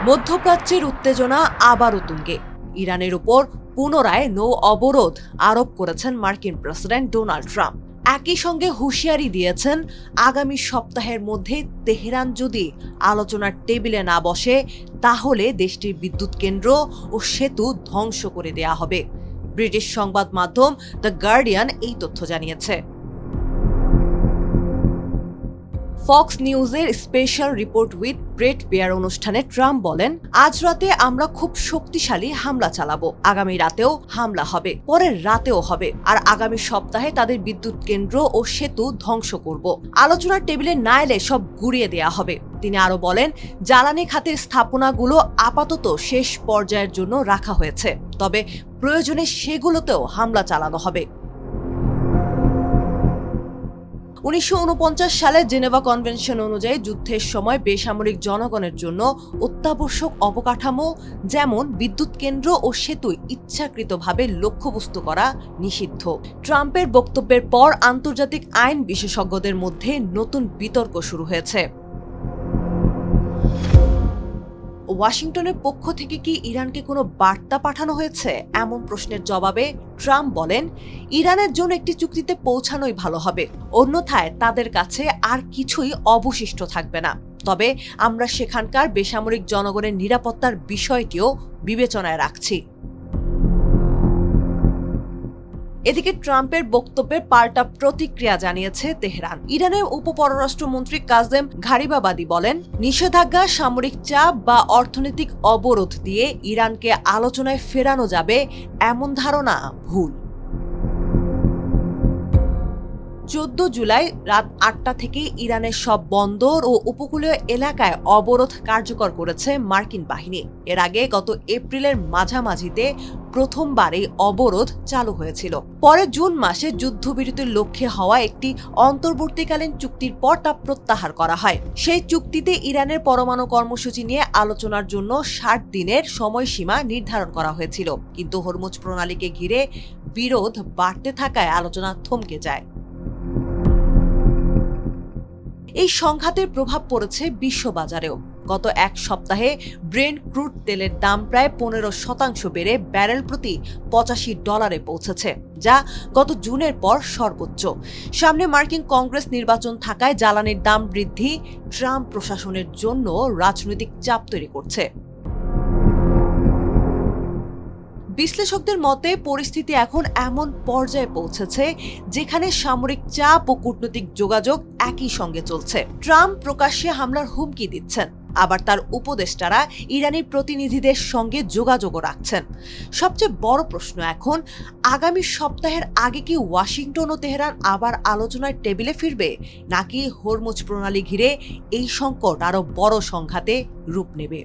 মধ্যপ্রাচ্যের উত্তেজনা আবারও তুঙ্গে। ইরানের উপর পুনরায় নৌ অবরোধ আরোপ করেছেন মার্কিন প্রেসিডেন্ট ডোনাল্ড ট্রাম্প। একই সঙ্গে হুঁশিয়ারি দিয়েছেন, আগামী সপ্তাহের মধ্যে তেহরান যদি আলোচনার টেবিলে না বসে, তাহলে দেশটির বিদ্যুৎ কেন্দ্র ও সেতু ধ্বংস করে দেয়া হবে। ব্রিটিশ সংবাদ মাধ্যম দ্য গার্ডিয়ান এই তথ্য জানিয়েছে। ফক্স নিউজের special report with Bret Baier অনুষ্ঠানে ট্রাম্প বলেন, আজ রাতে আমরা খুব শক্তিশালী হামলা চালাবো, আগামী রাতেও হামলা হবে, পরের রাতেও হবে, আর আগামী সপ্তাহে তাদের বিদ্যুৎ কেন্দ্র ও সেতু ধ্বংস করব। আলোচনার টেবিলে না এলে সব গুড়িয়ে দেয়া হবে। তিনি আরো বলেন, জ্বালানি খাতের স্থাপনাগুলো আপাতত শেষ পর্যায়ের জন্য রাখা হয়েছে, তবে প্রয়োজনে সেগুলোতেও হামলা চালানো হবে। 1949 সালে জেনেভা কনভেনশন অনুযায়ী যুদ্ধের সময় বেসামরিক জনগণের জন্য অত্যাবশ্যক অবকাঠামো যেমন বিদ্যুৎ কেন্দ্র ও সেতু ইচ্ছাকৃতভাবে লক্ষ্যবস্তু করা নিষিদ্ধ। ট্রাম্পের বক্তব্যের পর আন্তর্জাতিক আইন বিশেষজ্ঞদের মধ্যে নতুন বিতর্ক শুরু হয়েছে। ওয়াশিংটনের পক্ষ থেকে কি ইরানকে কোনো বার্তা পাঠানো হয়েছে? এমন প্রশ্নের জবাবে ট্রাম্প বলেন, ইরানের জন্য একটি চুক্তিতে পৌঁছানোই ভালো হবে, অন্যথায় তাদের কাছে আর কিছুই অবশিষ্ট থাকবে না। তবে আমরা সেখানকার বেসামরিক জনগণের নিরাপত্তার বিষয়টিও বিবেচনায় রাখছি। এদিকে ট্রাম্পের বক্তব্যের পাল্টা প্রতিক্রিয়া জানিয়েছে তেহরান। ইরানের উপপররাষ্ট্রমন্ত্রী কাজেম ঘারিবাবাদি বলেন, নিষেধাজ্ঞা, সামরিক চাপ বা অর্থনৈতিক অবরোধ দিয়ে ইরানকে আলোচনায় ফেরানো যাবে এমন ধারণা ভুল। 14 জুলাই রাত 8টা থেকে ইরানের সব বন্দর ও উপকূলীয় এলাকায় অবরোধ কার্যকর করেছে মার্কিন বাহিনী। এর আগে গত এপ্রিলের মাঝামাঝিতে প্রথমবার এই অবরোধ চালু হয়েছিল। পরে জুন মাসে যুদ্ধবিরতির লক্ষ্যে হওয়া একটি অন্তর্বর্তীকালীন চুক্তির পর তা প্রত্যাহার করা হয়। সেই চুক্তিতে ইরানের পরমাণু কর্মসূচি নিয়ে আলোচনার জন্য 60 দিনের সময়সীমা নির্ধারণ করা হয়েছিল, কিন্তু হরমুজ প্রণালীকে ঘিরে বিরোধ বাড়তে থাকায় আলোচনা থমকে যায়। এই সংঘাতের প্রভাব পড়েছে বিশ্ববাজারেও। গত এক সপ্তাহে ব্রেন্ট ক্রুড তেলের দাম প্রায় 15% বেড়ে ব্যারেল প্রতি $85 পৌঁছেছে, যা গত জুনের পর সর্বোচ্চ। সামনে মার্কিন কংগ্রেস নির্বাচন থাকায় জ্বালানির দাম বৃদ্ধি ট্রাম্প প্রশাসনের জন্য রাজনৈতিক চাপ তৈরি করছে। বিশ্লেষকদের মতে পরিস্থিতি এখন এমন পর্যায়ে পৌঁছেছে যেখানে সামরিক চাপ ও কূটনৈতিক যোগাযোগ একই সঙ্গে চলছে। ট্রাম্প প্রকাশ্যে হামলার হুমকি দিচ্ছেন, আবার তার উপদেষ্টারা ইরানি প্রতিনিধিদের সঙ্গে যোগাযোগও রাখছেন। সবচেয়ে বড় প্রশ্ন এখন, আগামী সপ্তাহের আগে কি ওয়াশিংটন ও তেহরান আবার আলোচনার টেবিলে ফিরবে, নাকি হরমুজ প্রণালী ঘিরে এই সংকট আরো বড় সংঘাতে রূপ নেবে?